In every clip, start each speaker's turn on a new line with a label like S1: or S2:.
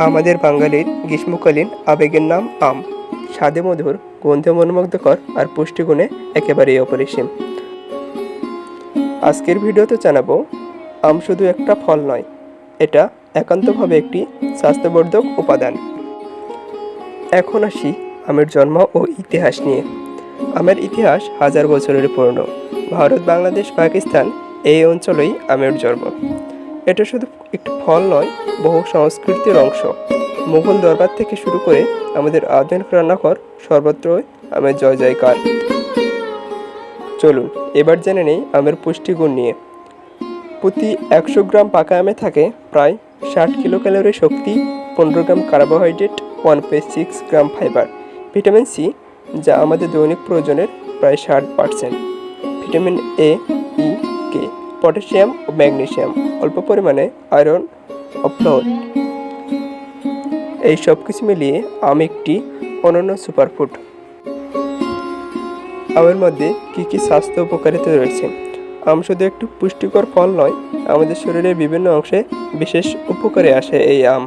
S1: আমাদের বাঙালির গ্রীষ্মকালীন আবেগের নাম আম। স্বাদে মধুর, গন্ধে মনোমুগ্ধকর আর পুষ্টিগুণে একেবারেই অপরিসীম। আজকের ভিডিওতে জানাবো আম শুধু একটা ফল নয়, এটা একান্তভাবে একটি স্বাস্থ্যবর্ধক উপাদান। এখন আসি আমের জন্ম ও ইতিহাস নিয়ে। আমের ইতিহাস হাজার বছরের পুরনো। ভারত, বাংলাদেশ, পাকিস্তান এই অঞ্চলেই আমের জন্ম। এটা শুধু একটি ফল নয়, বহু সংস্কৃতির অংশ। মুঘল দরবার থেকে শুরু করে আমাদের আধুনিক রান্নাঘর, সর্বত্রই আমের জয় জয়কার। চলুন এবার জেনে নেই আমের পুষ্টিগুণ নিয়ে। প্রতি 100 গ্রাম পাকা আমে থাকে প্রায় 60 কিলোক্যালোরি শক্তি, 15 gram carbohydrate, 1.6 gram fibre, vitamin C যা আমাদের দৈনিক প্রয়োজনের প্রায় 60%, vitamin A, E, K, potassium ও ম্যাগনেসিয়াম, অল্প পরিমাণে আয়রন ও ফ্লোর। এই সব কিছু মিলিয়ে আম একটি অনন্য সুপারফুড। আমের মধ্যে কী কী স্বাস্থ্য উপকারিতা রয়েছে? আম শুধু একটু পুষ্টিকর ফল নয়, আমাদের শরীরের বিভিন্ন অংশে বিশেষ উপকারে আসে এই আম।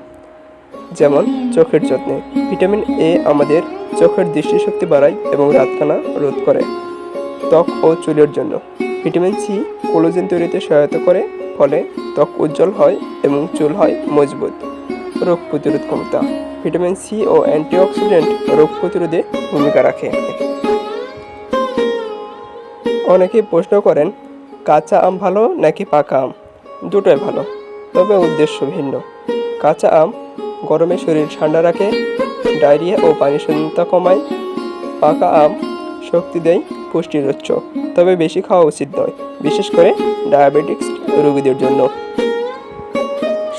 S1: যেমন চোখের যত্নে ভিটামিন এ আমাদের চোখের দৃষ্টিশক্তি বাড়ায় এবং রাতকানা রোধ করে। ত্বক ও চুলের জন্য ভিটামিন সি কোলাজেন তৈরিতে সহায়তা করে, ফলে ত্বক উজ্জ্বল হয় এবং চুল হয় মজবুত। রোগ প্রতিরোধ ক্ষমতা ভিটামিন সি ও অ্যান্টিঅক্সিডেন্ট রোগ প্রতিরোধে ভূমিকা রাখে। অনেকেই প্রশ্ন করেন, কাঁচা আম ভালো নাকি পাকা আম? দুটোই ভালো, তবে উদ্দেশ্য ভিন্ন। কাঁচা আম গরমে শরীর ঠান্ডা রাখে, ডায়রিয়া ও পানিশূন্যতা কমায়। পাকা আম শক্তি দেয়, পুষ্টির উৎস, তবে বেশি খাওয়া উচিত নয়, বিশেষ করে ডায়াবেটিক্স রোগীদের জন্য।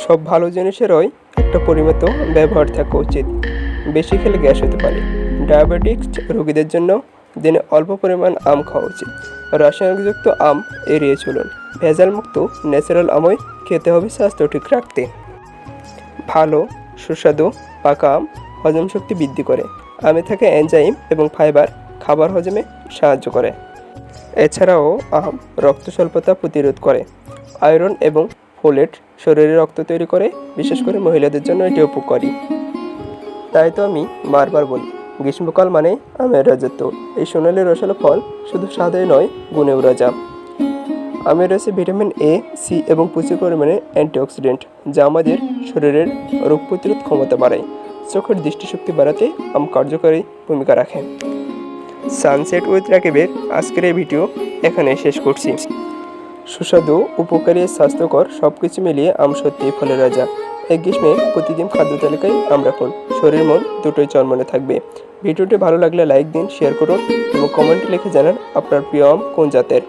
S1: সব ভালো জিনিসেরই একটা পরিমিত ব্যবহার থাকা উচিত। বেশি খেলে গ্যাস হতে পারে। ডায়াবেটিক্স রোগীদের জন্য দিনে অল্প পরিমাণ আম খাওয়া উচিত। রাসায়নিকযুক্ত আম এড়িয়ে চলুন। ভেজালমুক্ত ন্যাচারাল আমই খেতে হবে স্বাস্থ্য ঠিক রাখতে। ভালো সুস্বাদু পাকা আম হজম শক্তি বৃদ্ধি করে। আমে থাকে এনজাইম এবং ফাইবার খাবার হজমে সাহায্য করে। এছাড়াও আম রক্ত স্বল্পতা প্রতিরোধ করে। আয়রন এবং ফোলেট শরীরে রক্ত তৈরি করে, বিশেষ করে মহিলাদের জন্য এটি উপকারী। তাই তো আমি বারবার বলি, গ্রীষ্মকাল মানে আমের রাজত্ব। এই সোনালি রসালো ফল শুধু স্বাদেই নয়, গুণেও রাজা। আমে রয়েছে ভিটামিন এ, সি এবং প্রচুর পরিমাণে অ্যান্টিঅক্সিডেন্ট, যা আমাদের শরীরের রোগ প্রতিরোধ ক্ষমতা বাড়ায়। চোখের দৃষ্টিশক্তি বাড়াতে আম কার্যকরী ভূমিকা রাখে। সানসেট উইথ রাকিবের আজকের এই ভিডিও এখানে শেষ করছি। সুস্বাদু, উপকারী, স্বাস্থ্যকর সব কিছু মিলিয়ে আম সত্যিই ফলের রাজা। এই গ্রীষ্মে প্রতিদিন খাদ্য তালিকায় আম রাখুন, শরীর মন দুটোই চনমনে থাকবে। ভিডিওটি ভালো লাগলে লাইক দিন, শেয়ার করুন এবং কমেন্টে লিখে জানান আপনার প্রিয় আম কোন জাতের।